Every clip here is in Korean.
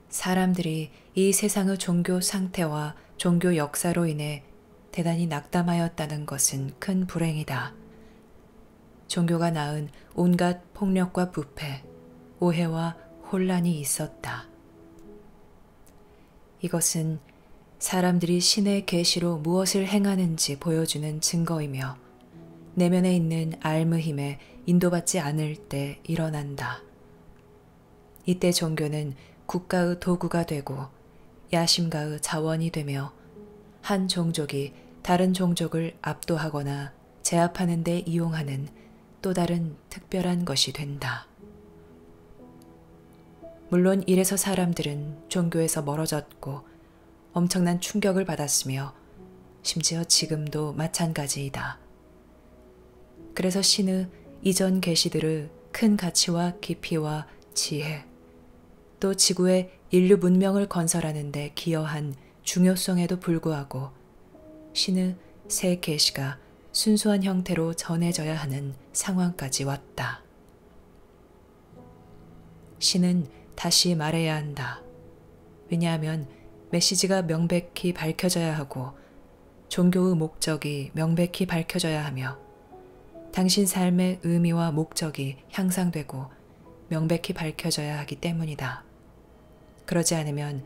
사람들이 이 세상의 종교 상태와 종교 역사로 인해 대단히 낙담하였다는 것은 큰 불행이다. 종교가 낳은 온갖 폭력과 부패, 오해와 혼란이 있었다. 이것은 사람들이 신의 계시로 무엇을 행하는지 보여주는 증거이며 내면에 있는 알무 힘에 인도받지 않을 때 일어난다. 이때 종교는 국가의 도구가 되고 야심가의 자원이 되며 한 종족이 다른 종족을 압도하거나 제압하는 데 이용하는 또 다른 특별한 것이 된다. 물론 이래서 사람들은 종교에서 멀어졌고 엄청난 충격을 받았으며 심지어 지금도 마찬가지이다. 그래서 신의 이전 계시들의 큰 가치와 깊이와 지혜, 또 지구의 인류 문명을 건설하는 데 기여한 중요성에도 불구하고 신의 새 계시가 순수한 형태로 전해져야 하는 상황까지 왔다. 신은 다시 말해야 한다. 왜냐하면 메시지가 명백히 밝혀져야 하고 종교의 목적이 명백히 밝혀져야 하며 당신 삶의 의미와 목적이 향상되고 명백히 밝혀져야 하기 때문이다. 그러지 않으면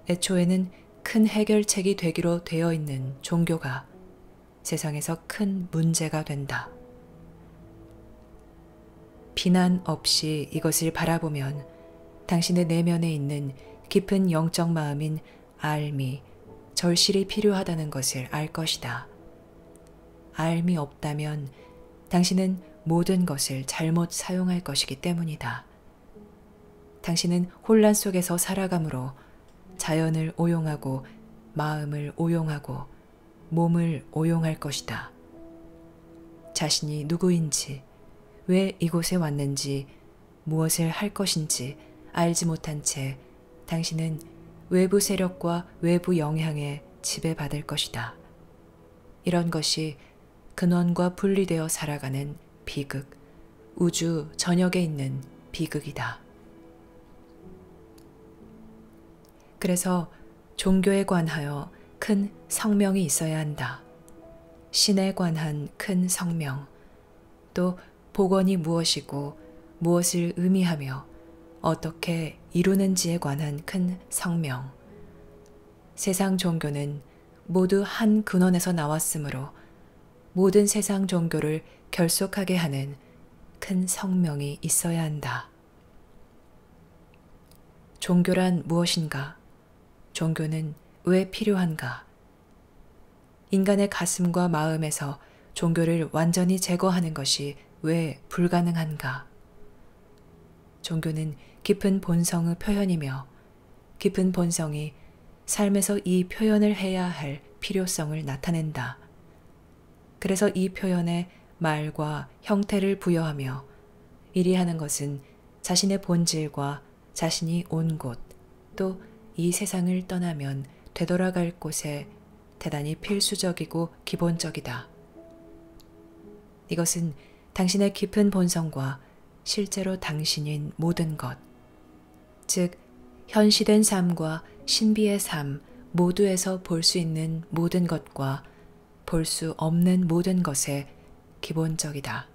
애초에는 큰 해결책이 되기로 되어 있는 종교가 세상에서 큰 문제가 된다. 비난 없이 이것을 바라보면 당신의 내면에 있는 깊은 영적 마음인 알미, 절실히 필요하다는 것을 알 것이다. 알미 없다면 당신은 모든 것을 잘못 사용할 것이기 때문이다. 당신은 혼란 속에서 살아가므로 자연을 오용하고 마음을 오용하고 몸을 오용할 것이다. 자신이 누구인지, 왜 이곳에 왔는지, 무엇을 할 것인지 알지 못한 채 당신은 외부 세력과 외부 영향에 지배받을 것이다. 이런 것이 근원과 분리되어 살아가는 비극, 우주 전역에 있는 비극이다. 그래서 종교에 관하여 큰 성명이 있어야 한다. 신에 관한 큰 성명, 또 복원이 무엇이고 무엇을 의미하며 어떻게 이루는지에 관한 큰 성명. 세상 종교는 모두 한 근원에서 나왔으므로 모든 세상 종교를 결속하게 하는 큰 성명이 있어야 한다. 종교란 무엇인가? 종교는 왜 필요한가? 인간의 가슴과 마음에서 종교를 완전히 제거하는 것이 왜 불가능한가? 종교는 깊은 본성의 표현이며 깊은 본성이 삶에서 이 표현을 해야 할 필요성을 나타낸다. 그래서 이 표현에 말과 형태를 부여하며 이리 하는 것은 자신의 본질과 자신이 온 곳, 또 이 세상을 떠나면 되돌아갈 곳에 대단히 필수적이고 기본적이다. 이것은 당신의 깊은 본성과 실제로 당신인 모든 것, 즉 현시된 삶과 신비의 삶 모두에서 볼 수 있는 모든 것과 볼 수 없는 모든 것의 기본적이다.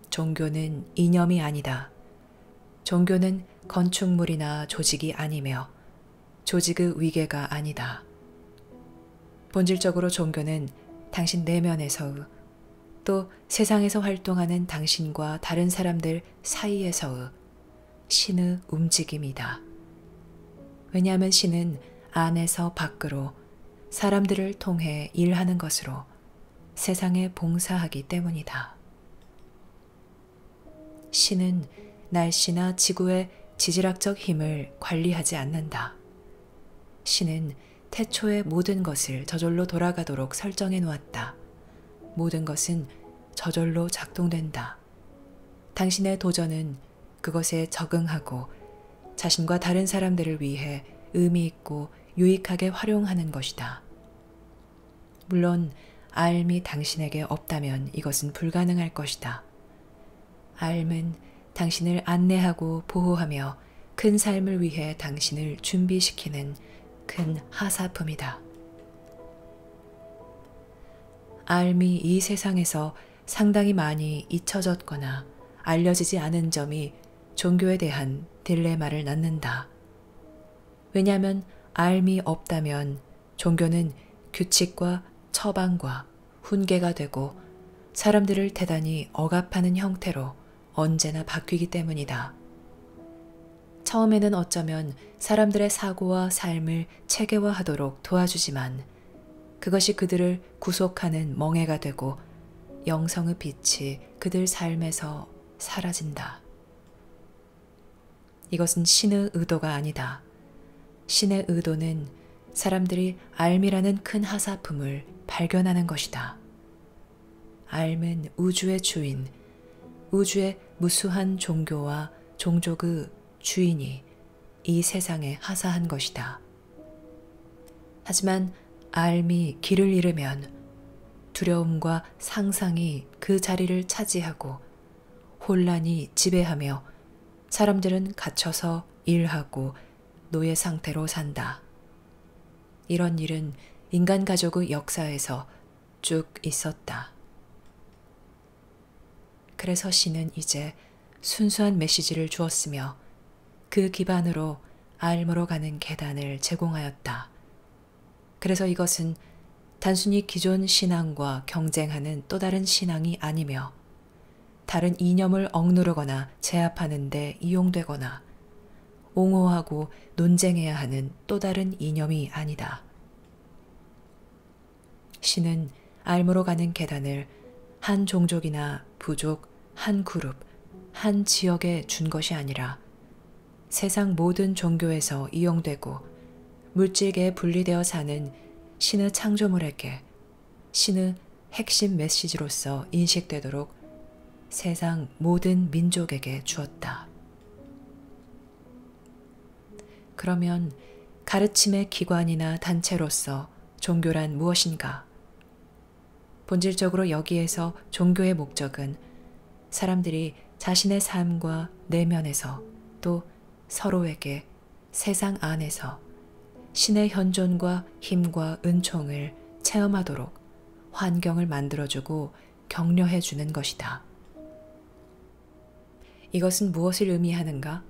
종교는 이념이 아니다. 종교는 건축물이나 조직이 아니며 조직의 위계가 아니다. 본질적으로 종교는 당신 내면에서의 또 세상에서 활동하는 당신과 다른 사람들 사이에서의 신의 움직임이다. 왜냐하면 신은 안에서 밖으로 사람들을 통해 일하는 것으로 세상에 봉사하기 때문이다. 신은 날씨나 지구의 지질학적 힘을 관리하지 않는다. 신은 태초의 모든 것을 저절로 돌아가도록 설정해 놓았다. 모든 것은 저절로 작동된다. 당신의 도전은 그것에 적응하고 자신과 다른 사람들을 위해 의미 있고 유익하게 활용하는 것이다. 물론 알미 당신에게 없다면 이것은 불가능할 것이다. 알은 당신을 안내하고 보호하며 큰 삶을 위해 당신을 준비시키는 큰 하사품이다. 알미 이 세상에서 상당히 많이 잊혀졌거나 알려지지 않은 점이 종교에 대한 딜레마를 낳는다. 왜냐하면 알미 없다면 종교는 규칙과 처방과 훈계가 되고 사람들을 대단히 억압하는 형태로 언제나 바뀌기 때문이다. 처음에는 어쩌면 사람들의 사고와 삶을 체계화하도록 도와주지만 그것이 그들을 구속하는 멍해가 되고 영성의 빛이 그들 삶에서 사라진다. 이것은 신의 의도가 아니다. 신의 의도는 사람들이 알미라는 큰 하사품을 발견하는 것이다. 알은 우주의 주인, 우주의 무수한 종교와 종족의 주인이 이 세상에 하사한 것이다. 하지만 알미 길을 잃으면 두려움과 상상이 그 자리를 차지하고 혼란이 지배하며 사람들은 갇혀서 일하고 노예 상태로 산다. 이런 일은 인간 가족의 역사에서 쭉 있었다. 그래서 신은 이제 순수한 메시지를 주었으며 그 기반으로 알므로 가는 계단을 제공하였다. 그래서 이것은 단순히 기존 신앙과 경쟁하는 또 다른 신앙이 아니며 다른 이념을 억누르거나 제압하는 데 이용되거나 옹호하고 논쟁해야 하는 또 다른 이념이 아니다. 신은 알므로 가는 계단을 한 종족이나 부족, 한 그룹, 한 지역에 준 것이 아니라 세상 모든 종교에서 이용되고 물질계에 분리되어 사는 신의 창조물에게 신의 핵심 메시지로서 인식되도록 세상 모든 민족에게 주었다. 그러면 가르침의 기관이나 단체로서 종교란 무엇인가? 본질적으로 여기에서 종교의 목적은 사람들이 자신의 삶과 내면에서 또 서로에게 세상 안에서 신의 현존과 힘과 은총을 체험하도록 환경을 만들어주고 격려해주는 것이다. 이것은 무엇을 의미하는가?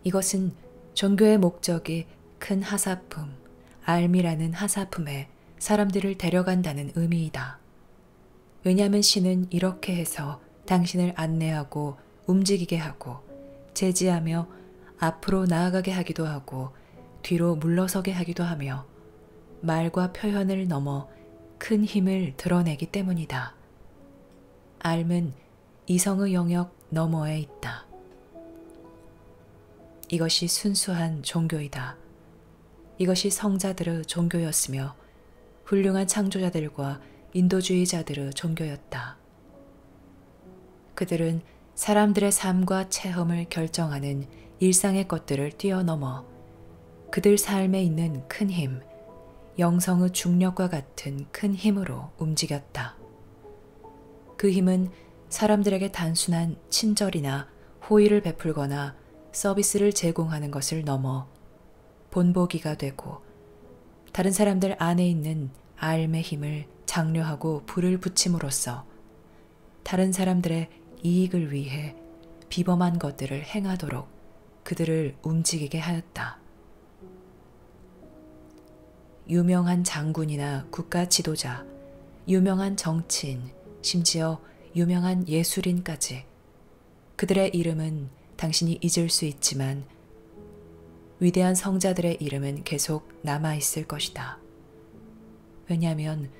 이것은 종교의 목적이 큰 하사품, 알미라는 하사품에 사람들을 데려간다는 의미이다. 왜냐하면 신은 이렇게 해서 당신을 안내하고 움직이게 하고 제지하며 앞으로 나아가게 하기도 하고 뒤로 물러서게 하기도 하며 말과 표현을 넘어 큰 힘을 드러내기 때문이다. 알은 이성의 영역 너머에 있다. 이것이 순수한 종교이다. 이것이 성자들의 종교였으며 훌륭한 창조자들과 인도주의자들의 종교였다. 그들은 사람들의 삶과 체험을 결정하는 일상의 것들을 뛰어넘어 그들 삶에 있는 큰 힘, 영성의 중력과 같은 큰 힘으로 움직였다. 그 힘은 사람들에게 단순한 친절이나 호의를 베풀거나 서비스를 제공하는 것을 넘어 본보기가 되고 다른 사람들 안에 있는 알의 힘을 장려하고 불을 붙임으로써 다른 사람들의 이익을 위해 비범한 것들을 행하도록 그들을 움직이게 하였다. 유명한 장군이나 국가 지도자, 유명한 정치인, 심지어 유명한 예술인까지 그들의 이름은 당신이 잊을 수 있지만 위대한 성자들의 이름은 계속 남아있을 것이다. 왜냐하면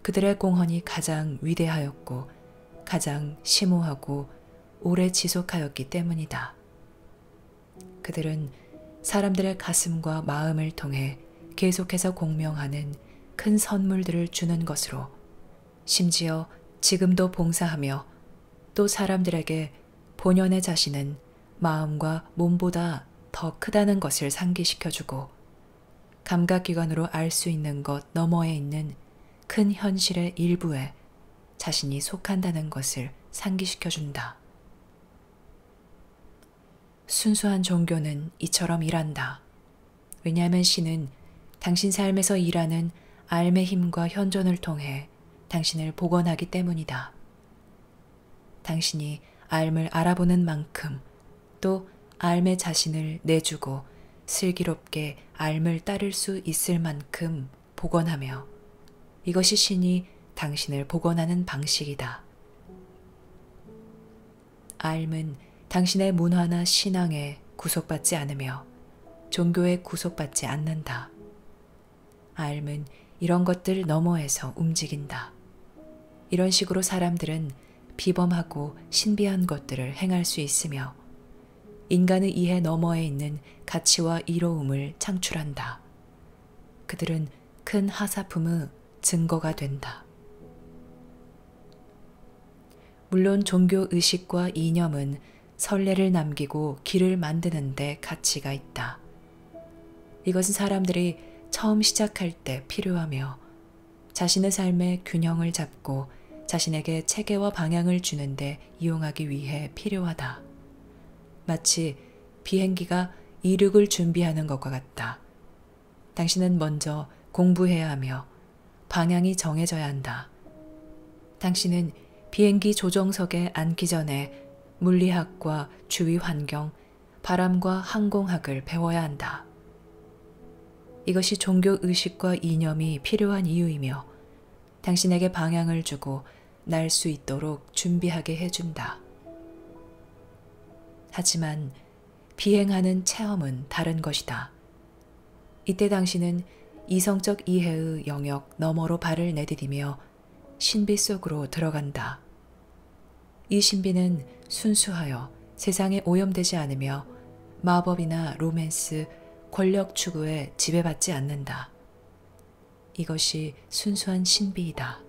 그들의 공헌이 가장 위대하였고 가장 심오하고 오래 지속하였기 때문이다. 그들은 사람들의 가슴과 마음을 통해 계속해서 공명하는 큰 선물들을 주는 것으로 심지어 지금도 봉사하며 또 사람들에게 본연의 자신은 마음과 몸보다 더 크다는 것을 상기시켜주고 감각기관으로 알 수 있는 것 너머에 있는 큰 현실의 일부에 자신이 속한다는 것을 상기시켜준다. 순수한 종교는 이처럼 일한다. 왜냐하면 신은 당신 삶에서 일하는 알의 힘과 현존을 통해 당신을 복원하기 때문이다. 당신이 알을 알아보는 만큼 또 알의 자신을 내주고 슬기롭게 알을 따를 수 있을 만큼 복원하며 이것이 신이 당신을 복원하는 방식이다. 알은 당신의 문화나 신앙에 구속받지 않으며 종교에 구속받지 않는다. 알은 이런 것들 너머에서 움직인다. 이런 식으로 사람들은 비범하고 신비한 것들을 행할 수 있으며 인간의 이해 너머에 있는 가치와 이로움을 창출한다. 그들은 큰 하사품의 증거가 된다. 물론 종교 의식과 이념은 선례를 남기고 길을 만드는 데 가치가 있다. 이것은 사람들이 처음 시작할 때 필요하며 자신의 삶의 균형을 잡고 자신에게 체계와 방향을 주는데 이용하기 위해 필요하다. 마치 비행기가 이륙을 준비하는 것과 같다. 당신은 먼저 공부해야 하며 방향이 정해져야 한다. 당신은 비행기 조종석에 앉기 전에 물리학과 주위 환경, 바람과 항공학을 배워야 한다. 이것이 종교 의식과 이념이 필요한 이유이며 당신에게 방향을 주고 날 수 있도록 준비하게 해준다. 하지만 비행하는 체험은 다른 것이다. 이때 당신은 이성적 이해의 영역 너머로 발을 내디디며 신비 속으로 들어간다. 이 신비는 순수하여 세상에 오염되지 않으며 마법이나 로맨스, 권력 추구에 지배받지 않는다. 이것이 순수한 신비이다.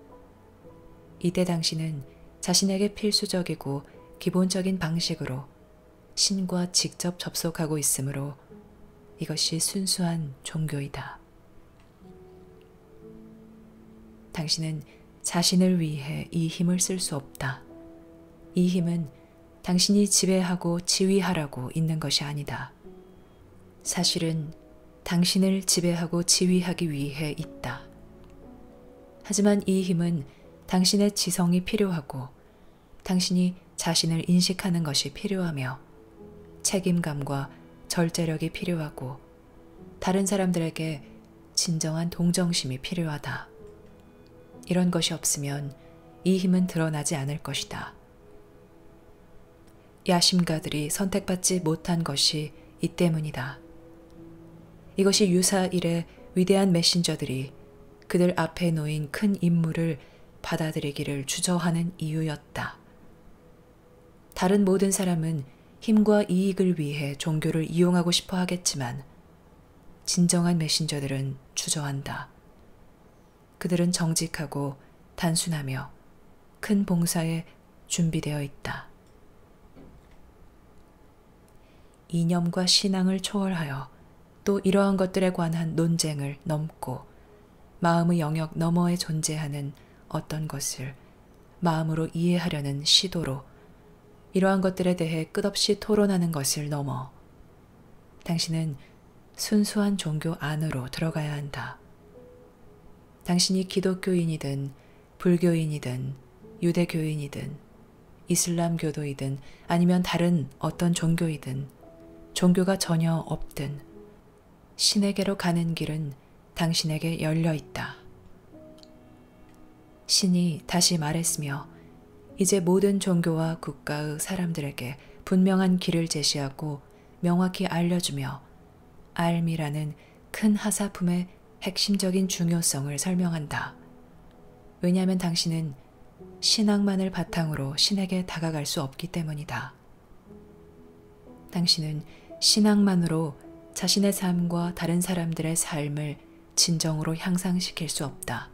이때 당신은 자신에게 필수적이고 기본적인 방식으로 신과 직접 접속하고 있으므로 이것이 순수한 종교이다. 당신은 자신을 위해 이 힘을 쓸 수 없다. 이 힘은 당신이 지배하고 지휘하라고 있는 것이 아니다. 사실은 당신을 지배하고 지휘하기 위해 있다. 하지만 이 힘은 당신의 지성이 필요하고 당신이 자신을 인식하는 것이 필요하며 책임감과 절제력이 필요하고 다른 사람들에게 진정한 동정심이 필요하다. 이런 것이 없으면 이 힘은 드러나지 않을 것이다. 야심가들이 선택받지 못한 것이 이 때문이다. 이것이 유사 일의 위대한 메신저들이 그들 앞에 놓인 큰 임무를 받아들이기를 주저하는 이유였다. 다른 모든 사람은 힘과 이익을 위해 종교를 이용하고 싶어 하겠지만 진정한 메신저들은 주저한다. 그들은 정직하고 단순하며 큰 봉사에 준비되어 있다. 이념과 신앙을 초월하여 또 이러한 것들에 관한 논쟁을 넘고 마음의 영역 너머에 존재하는 어떤 것을 마음으로 이해하려는 시도로 이러한 것들에 대해 끝없이 토론하는 것을 넘어 당신은 순수한 종교 안으로 들어가야 한다. 당신이 기독교인이든 불교인이든 유대교인이든 이슬람교도이든 아니면 다른 어떤 종교이든 종교가 전혀 없든 신에게로 가는 길은 당신에게 열려 있다. 신이 다시 말했으며 이제 모든 종교와 국가의 사람들에게 분명한 길을 제시하고 명확히 알려주며 알미라는 큰 하사품의 핵심적인 중요성을 설명한다. 왜냐하면 당신은 신앙만을 바탕으로 신에게 다가갈 수 없기 때문이다. 당신은 신앙만으로 자신의 삶과 다른 사람들의 삶을 진정으로 향상시킬 수 없다.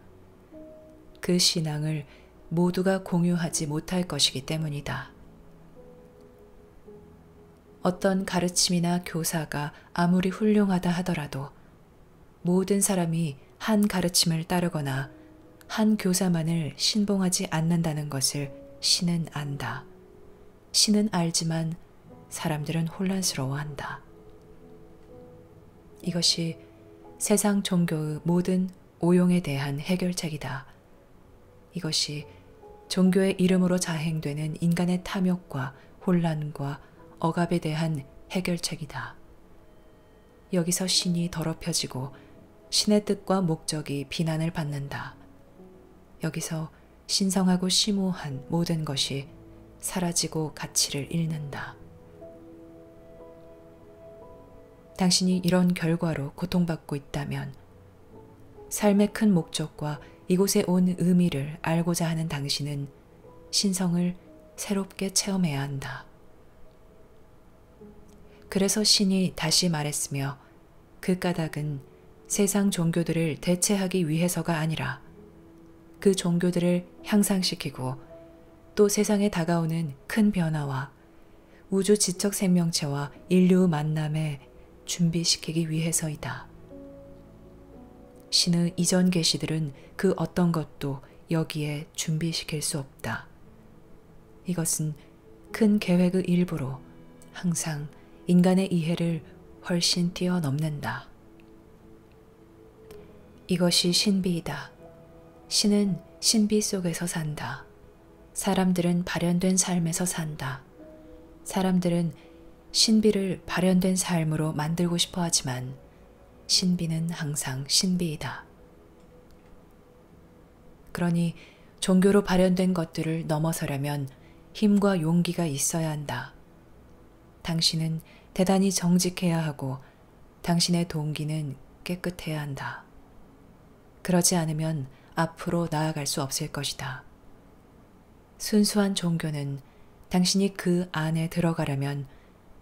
그 신앙을 모두가 공유하지 못할 것이기 때문이다. 어떤 가르침이나 교사가 아무리 훌륭하다 하더라도 모든 사람이 한 가르침을 따르거나 한 교사만을 신봉하지 않는다는 것을 신은 안다. 신은 알지만 사람들은 혼란스러워한다. 이것이 세상 종교의 모든 오용에 대한 해결책이다. 이것이 종교의 이름으로 자행되는 인간의 탐욕과 혼란과 억압에 대한 해결책이다. 여기서 신이 더럽혀지고 신의 뜻과 목적이 비난을 받는다. 여기서 신성하고 심오한 모든 것이 사라지고 가치를 잃는다. 당신이 이런 결과로 고통받고 있다면 삶의 큰 목적과 이곳에 온 의미를 알고자 하는 당신은 신성을 새롭게 체험해야 한다. 그래서 신이 다시 말했으며 그 까닭은 세상 종교들을 대체하기 위해서가 아니라 그 종교들을 향상시키고 또 세상에 다가오는 큰 변화와 우주 지적 생명체와 인류의 만남에 준비시키기 위해서이다. 신의 이전 계시들은 그 어떤 것도 여기에 준비시킬 수 없다. 이것은 큰 계획의 일부로 항상 인간의 이해를 훨씬 뛰어넘는다. 이것이 신비이다. 신은 신비 속에서 산다. 사람들은 발현된 삶에서 산다. 사람들은 신비를 발현된 삶으로 만들고 싶어 하지만 신비는 항상 신비이다. 그러니 종교로 발현된 것들을 넘어서려면 힘과 용기가 있어야 한다. 당신은 대단히 정직해야 하고 당신의 동기는 깨끗해야 한다. 그러지 않으면 앞으로 나아갈 수 없을 것이다. 순수한 종교는 당신이 그 안에 들어가려면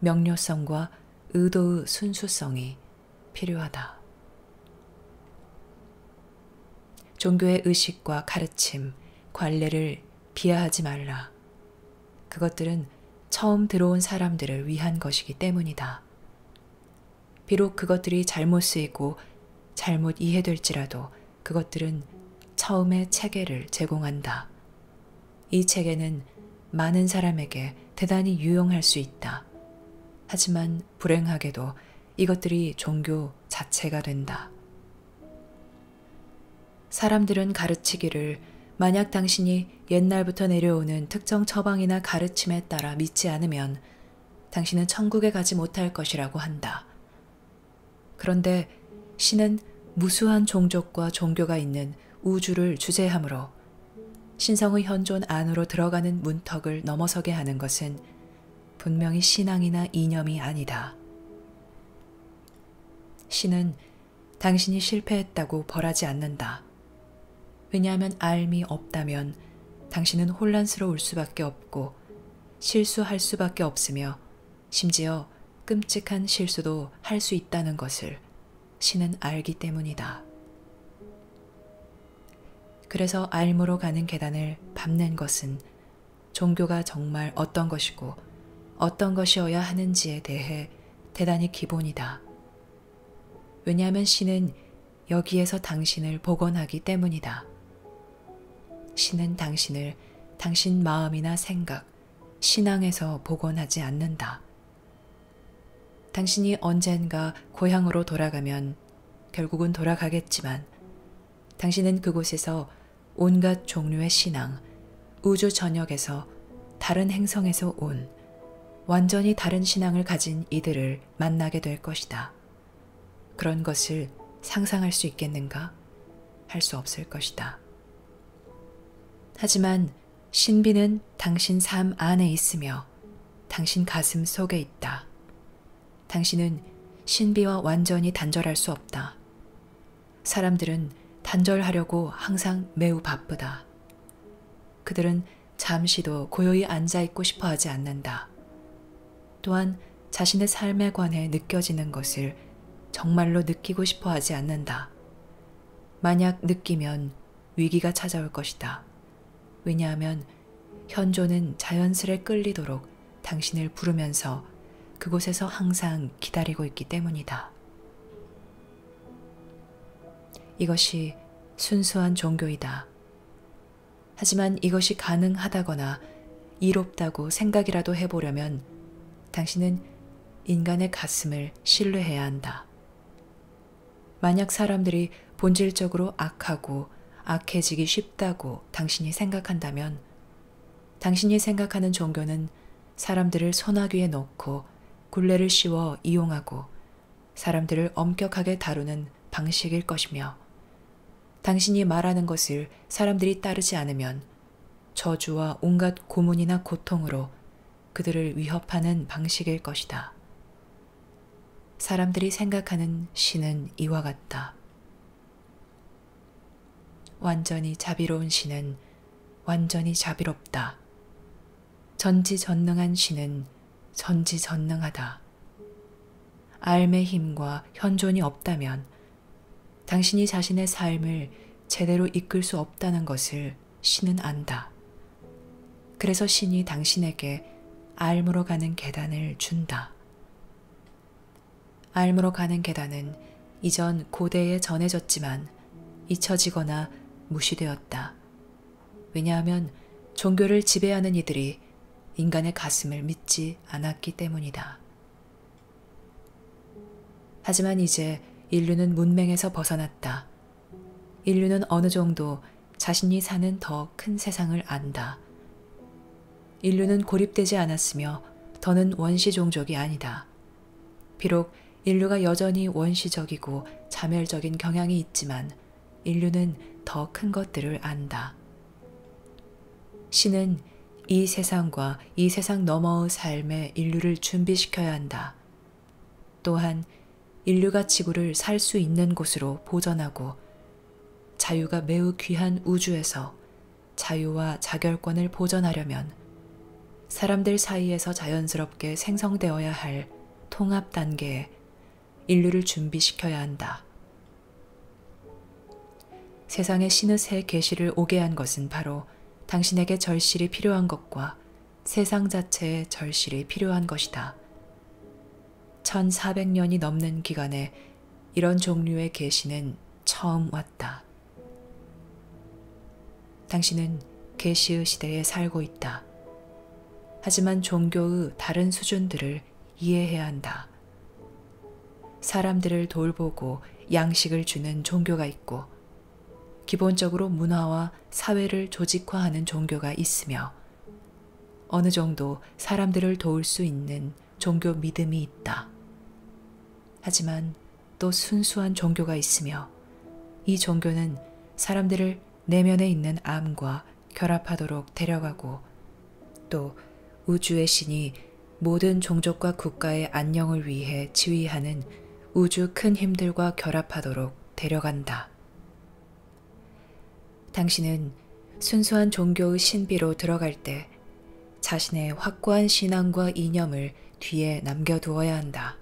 명료성과 의도의 순수성이 필요하다. 종교의 의식과 가르침, 관례를 비하하지 말라. 그것들은 처음 들어온 사람들을 위한 것이기 때문이다. 비록 그것들이 잘못 쓰이고 잘못 이해될지라도 그것들은 처음의 체계를 제공한다. 이 체계는 많은 사람에게 대단히 유용할 수 있다. 하지만 불행하게도 이것들이 종교 자체가 된다. 사람들은 가르치기를 만약 당신이 옛날부터 내려오는 특정 처방이나 가르침에 따라 믿지 않으면 당신은 천국에 가지 못할 것이라고 한다. 그런데 신은 무수한 종족과 종교가 있는 우주를 주재하므로 신성의 현존 안으로 들어가는 문턱을 넘어서게 하는 것은 분명히 신앙이나 이념이 아니다. 신은 당신이 실패했다고 벌하지 않는다. 왜냐하면 알미 없다면 당신은 혼란스러울 수밖에 없고 실수할 수밖에 없으며 심지어 끔찍한 실수도 할 수 있다는 것을 신은 알기 때문이다. 그래서 알무로 가는 계단을 밟는 것은 종교가 정말 어떤 것이고 어떤 것이어야 하는지에 대해 대단히 기본이다. 왜냐하면 신은 여기에서 당신을 복원하기 때문이다. 신은 당신을 당신 마음이나 생각, 신앙에서 복원하지 않는다. 당신이 언젠가 고향으로 돌아가면 결국은 돌아가겠지만 당신은 그곳에서 온갖 종류의 신앙, 우주 전역에서 다른 행성에서 온 완전히 다른 신앙을 가진 이들을 만나게 될 것이다. 그런 것을 상상할 수 있겠는가? 할 수 없을 것이다. 하지만 신비는 당신 삶 안에 있으며 당신 가슴 속에 있다. 당신은 신비와 완전히 단절할 수 없다. 사람들은 단절하려고 항상 매우 바쁘다. 그들은 잠시도 고요히 앉아있고 싶어 하지 않는다. 또한 자신의 삶에 관해 느껴지는 것을 정말로 느끼고 싶어 하지 않는다. 만약 느끼면 위기가 찾아올 것이다. 왜냐하면 현존은 자연스레 끌리도록 당신을 부르면서 그곳에서 항상 기다리고 있기 때문이다. 이것이 순수한 종교이다. 하지만 이것이 가능하다거나 이롭다고 생각이라도 해보려면 당신은 인간의 가슴을 신뢰해야 한다. 만약 사람들이 본질적으로 악하고 악해지기 쉽다고 당신이 생각한다면 당신이 생각하는 종교는 사람들을 소나귀에 넣고 굴레를 씌워 이용하고 사람들을 엄격하게 다루는 방식일 것이며 당신이 말하는 것을 사람들이 따르지 않으면 저주와 온갖 고문이나 고통으로 그들을 위협하는 방식일 것이다. 사람들이 생각하는 신은 이와 같다. 완전히 자비로운 신은 완전히 자비롭다. 전지전능한 신은 전지전능하다. 알의 힘과 현존이 없다면 당신이 자신의 삶을 제대로 이끌 수 없다는 것을 신은 안다. 그래서 신이 당신에게 알무로 가는 계단을 준다. 알무로 가는 계단은 이전 고대에 전해졌지만 잊혀지거나 무시되었다. 왜냐하면 종교를 지배하는 이들이 인간의 가슴을 믿지 않았기 때문이다. 하지만 이제 인류는 문맹에서 벗어났다. 인류는 어느 정도 자신이 사는 더 큰 세상을 안다. 인류는 고립되지 않았으며 더는 원시 종족이 아니다. 비록 인류가 여전히 원시적이고 자멸적인 경향이 있지만 인류는 더 큰 것들을 안다. 신은 이 세상과 이 세상 너머의 삶에 인류를 준비시켜야 한다. 또한 인류가 지구를 살 수 있는 곳으로 보전하고 자유가 매우 귀한 우주에서 자유와 자결권을 보전하려면 사람들 사이에서 자연스럽게 생성되어야 할 통합 단계에 인류를 준비시켜야 한다. 세상에 신의 새 계시를 오게 한 것은 바로 당신에게 절실히 필요한 것과 세상 자체의 절실히 필요한 것이다. 1400년이 넘는 기간에 이런 종류의 계시는 처음 왔다. 당신은 계시의 시대에 살고 있다. 하지만 종교의 다른 수준들을 이해해야 한다. 사람들을 돌보고 양식을 주는 종교가 있고 기본적으로 문화와 사회를 조직화하는 종교가 있으며 어느 정도 사람들을 도울 수 있는 종교 믿음이 있다. 하지만 또 순수한 종교가 있으며 이 종교는 사람들을 내면에 있는 암과 결합하도록 데려가고 또 우주의 신이 모든 종족과 국가의 안녕을 위해 지휘하는 우주 큰 힘들과 결합하도록 데려간다. 당신은 순수한 종교의 신비로 들어갈 때 자신의 확고한 신앙과 이념을 뒤에 남겨두어야 한다.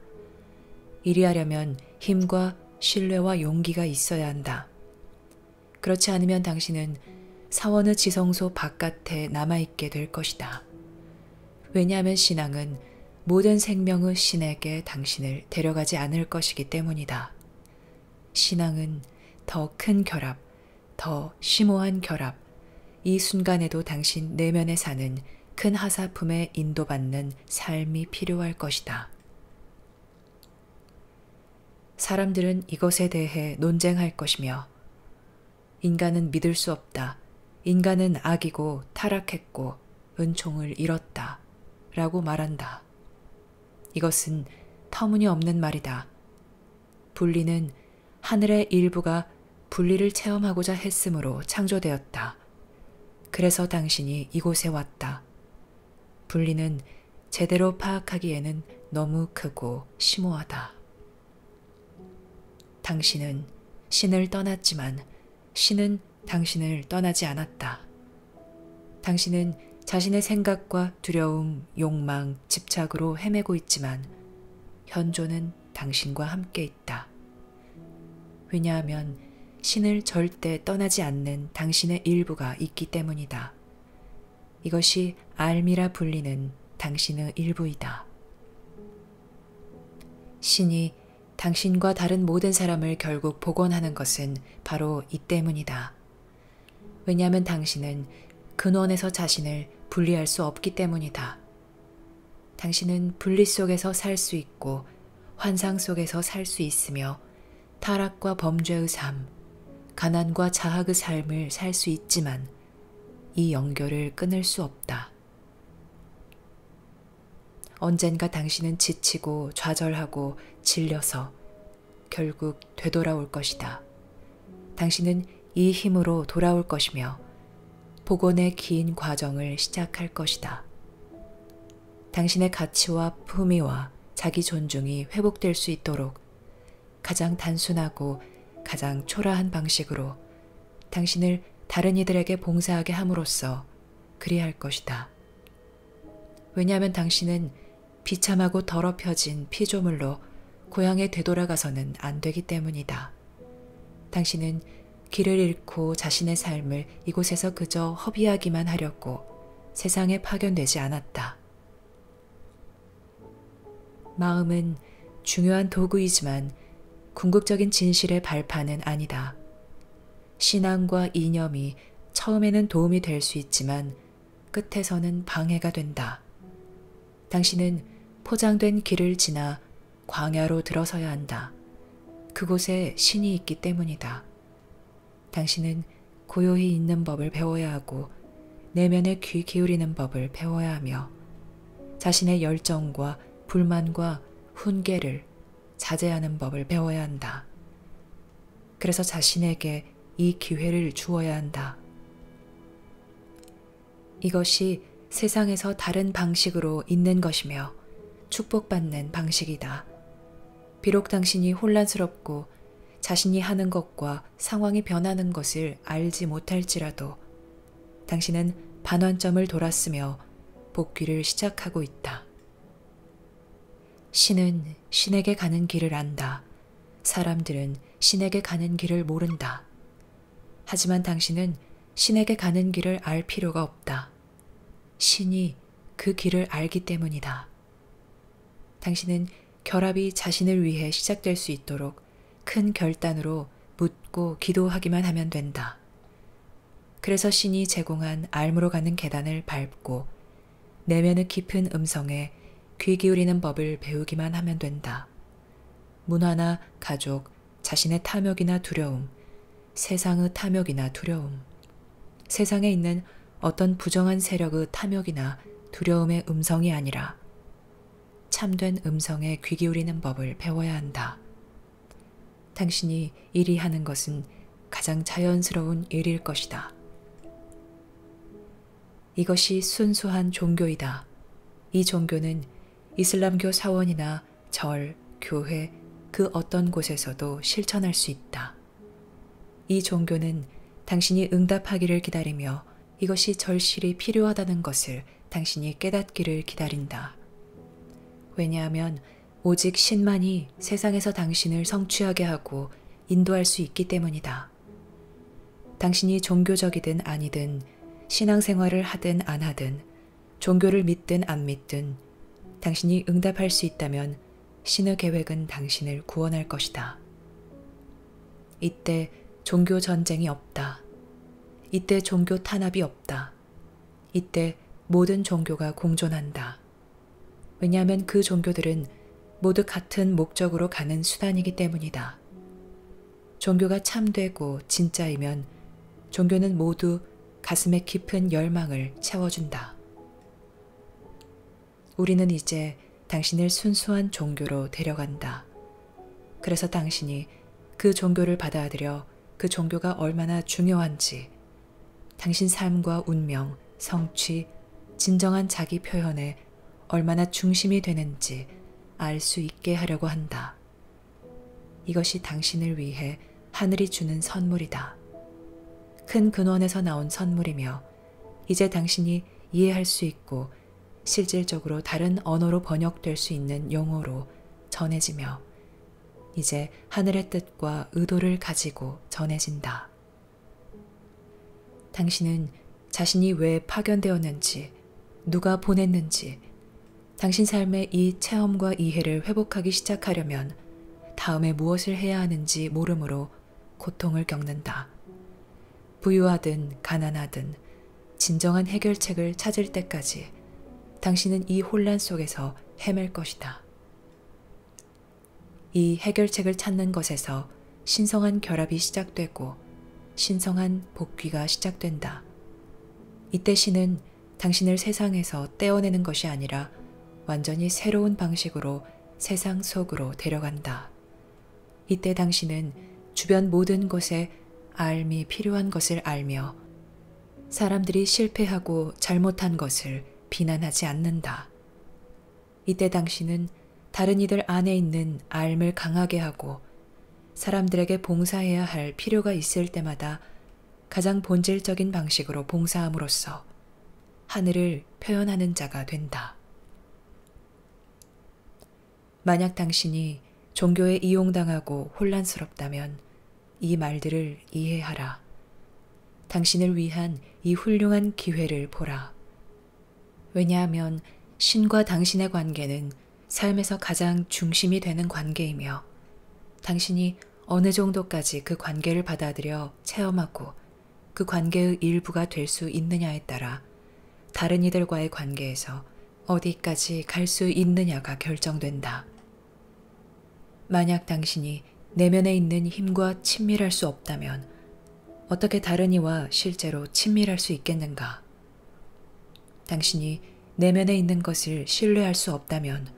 이리 하려면 힘과 신뢰와 용기가 있어야 한다. 그렇지 않으면 당신은 사원의 지성소 바깥에 남아있게 될 것이다. 왜냐하면 신앙은 모든 생명의 신에게 당신을 데려가지 않을 것이기 때문이다. 신앙은 더 큰 결합, 더 심오한 결합, 이 순간에도 당신 내면에 사는 큰 하사품에 인도받는 삶이 필요할 것이다. 사람들은 이것에 대해 논쟁할 것이며 인간은 믿을 수 없다. 인간은 악이고 타락했고 은총을 잃었다. 라고 말한다. 이것은 터무니없는 말이다. 분리는 하늘의 일부가 분리를 체험하고자 했으므로 창조되었다. 그래서 당신이 이곳에 왔다. 분리는 제대로 파악하기에는 너무 크고 심오하다. 당신은 신을 떠났지만 신은 당신을 떠나지 않았다. 당신은 자신의 생각과 두려움, 욕망, 집착으로 헤매고 있지만 현존은 당신과 함께 있다. 왜냐하면 신을 절대 떠나지 않는 당신의 일부가 있기 때문이다. 이것이 알미라 불리는 당신의 일부이다. 신이 당신과 다른 모든 사람을 결국 복원하는 것은 바로 이 때문이다. 왜냐하면 당신은 근원에서 자신을 분리할 수 없기 때문이다. 당신은 분리 속에서 살 수 있고 환상 속에서 살 수 있으며 타락과 범죄의 삶, 가난과 자학의 삶을 살 수 있지만 이 연결을 끊을 수 없다. 언젠가 당신은 지치고 좌절하고 질려서 결국 되돌아올 것이다. 당신은 이 힘으로 돌아올 것이며 복원의 긴 과정을 시작할 것이다. 당신의 가치와 품위와 자기 존중이 회복될 수 있도록 가장 단순하고 가장 초라한 방식으로 당신을 다른 이들에게 봉사하게 함으로써 그리할 것이다. 왜냐하면 당신은 비참하고 더럽혀진 피조물로 고향에 되돌아가서는 안 되기 때문이다. 당신은 길을 잃고 자신의 삶을 이곳에서 그저 허비하기만 하려고 세상에 파견되지 않았다. 마음은 중요한 도구이지만 궁극적인 진실의 발판은 아니다. 신앙과 이념이 처음에는 도움이 될 수 있지만 끝에서는 방해가 된다. 당신은 포장된 길을 지나 광야로 들어서야 한다. 그곳에 신이 있기 때문이다. 당신은 고요히 있는 법을 배워야 하고 내면에 귀 기울이는 법을 배워야 하며 자신의 열정과 불만과 훈계를 자제하는 법을 배워야 한다. 그래서 자신에게 이 기회를 주어야 한다. 이것이 세상에서 다른 방식으로 있는 것이며 축복받는 방식이다. 비록 당신이 혼란스럽고 자신이 하는 것과 상황이 변하는 것을 알지 못할지라도 당신은 반환점을 돌았으며 복귀를 시작하고 있다. 신은 신에게 가는 길을 안다. 사람들은 신에게 가는 길을 모른다. 하지만 당신은 신에게 가는 길을 알 필요가 없다. 신이 그 길을 알기 때문이다. 당신은 결합이 자신을 위해 시작될 수 있도록 큰 결단으로 묻고 기도하기만 하면 된다. 그래서 신이 제공한 알무로 가는 계단을 밟고 내면의 깊은 음성에 귀 기울이는 법을 배우기만 하면 된다. 문화나 가족, 자신의 탐욕이나 두려움, 세상의 탐욕이나 두려움, 세상에 있는 어떤 부정한 세력의 탐욕이나 두려움의 음성이 아니라 참된 음성에 귀 기울이는 법을 배워야 한다. 당신이 이리 하는 것은 가장 자연스러운 일일 것이다. 이것이 순수한 종교이다. 이 종교는 이슬람교 사원이나 절, 교회, 그 어떤 곳에서도 실천할 수 있다. 이 종교는 당신이 응답하기를 기다리며 이것이 절실히 필요하다는 것을 당신이 깨닫기를 기다린다. 왜냐하면 오직 신만이 세상에서 당신을 성취하게 하고 인도할 수 있기 때문이다. 당신이 종교적이든 아니든 신앙생활을 하든 안 하든 종교를 믿든 안 믿든 당신이 응답할 수 있다면 신의 계획은 당신을 구원할 것이다. 이때 종교 전쟁이 없다. 이때 종교 탄압이 없다. 이때 모든 종교가 공존한다. 왜냐하면 그 종교들은 모두 같은 목적으로 가는 수단이기 때문이다. 종교가 참되고 진짜이면 종교는 모두 가슴에 깊은 열망을 채워준다. 우리는 이제 당신을 순수한 종교로 데려간다. 그래서 당신이 그 종교를 받아들여 그 종교가 얼마나 중요한지, 당신 삶과 운명, 성취, 진정한 자기 표현에 얼마나 중심이 되는지 알 수 있게 하려고 한다. 이것이 당신을 위해 하늘이 주는 선물이다. 큰 근원에서 나온 선물이며 이제 당신이 이해할 수 있고 실질적으로 다른 언어로 번역될 수 있는 용어로 전해지며 이제 하늘의 뜻과 의도를 가지고 전해진다. 당신은 자신이 왜 파견되었는지, 누가 보냈는지, 당신 삶의 이 체험과 이해를 회복하기 시작하려면 다음에 무엇을 해야 하는지 모름으로 고통을 겪는다. 부유하든 가난하든 진정한 해결책을 찾을 때까지 당신은 이 혼란 속에서 헤맬 것이다. 이 해결책을 찾는 것에서 신성한 결합이 시작되고 신성한 복귀가 시작된다. 이때 신은 당신을 세상에서 떼어내는 것이 아니라 완전히 새로운 방식으로 세상 속으로 데려간다. 이때 당신은 주변 모든 곳에 알미 필요한 것을 알며 사람들이 실패하고 잘못한 것을 비난하지 않는다. 이때 당신은 다른 이들 안에 있는 알을 강하게 하고 사람들에게 봉사해야 할 필요가 있을 때마다 가장 본질적인 방식으로 봉사함으로써 하늘을 표현하는 자가 된다. 만약 당신이 종교에 이용당하고 혼란스럽다면 이 말들을 이해하라. 당신을 위한 이 훌륭한 기회를 보라. 왜냐하면 신과 당신의 관계는 삶에서 가장 중심이 되는 관계이며 당신이 어느 정도까지 그 관계를 받아들여 체험하고 그 관계의 일부가 될 수 있느냐에 따라 다른 이들과의 관계에서 어디까지 갈 수 있느냐가 결정된다. 만약 당신이 내면에 있는 힘과 친밀할 수 없다면 어떻게 다른 이와 실제로 친밀할 수 있겠는가? 당신이 내면에 있는 것을 신뢰할 수 없다면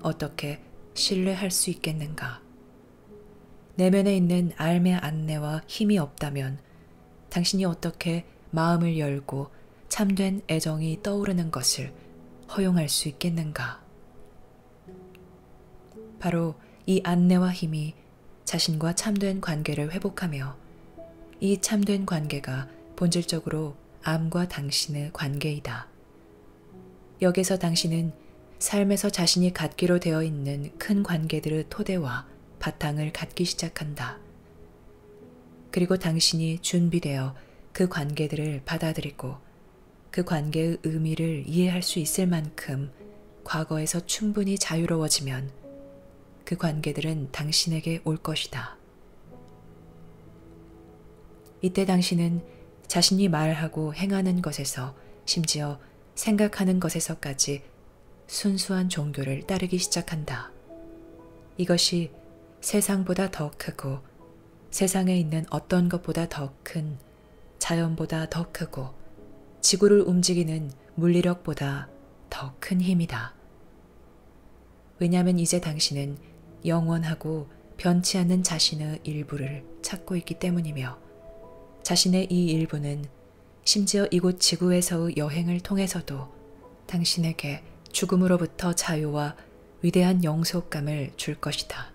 어떻게 신뢰할 수 있겠는가? 내면에 있는 알의 안내와 힘이 없다면 당신이 어떻게 마음을 열고 참된 애정이 떠오르는 것을 허용할 수 있겠는가? 바로 이 안내와 힘이 자신과 참된 관계를 회복하며 이 참된 관계가 본질적으로 암과 당신의 관계이다. 여기서 당신은 삶에서 자신이 갖기로 되어 있는 큰 관계들의 토대와 바탕을 갖기 시작한다. 그리고 당신이 준비되어 그 관계들을 받아들이고 그 관계의 의미를 이해할 수 있을 만큼 과거에서 충분히 자유로워지면 그 관계들은 당신에게 올 것이다. 이때 당신은 자신이 말하고 행하는 것에서 심지어 생각하는 것에서까지 순수한 종교를 따르기 시작한다. 이것이 세상보다 더 크고 세상에 있는 어떤 것보다 더 큰 자연보다 더 크고 지구를 움직이는 물리력보다 더 큰 힘이다. 왜냐하면 이제 당신은 영원하고 변치 않는 자신의 일부를 찾고 있기 때문이며 자신의 이 일부는 심지어 이곳 지구에서의 여행을 통해서도 당신에게 죽음으로부터 자유와 위대한 영속감을 줄 것이다.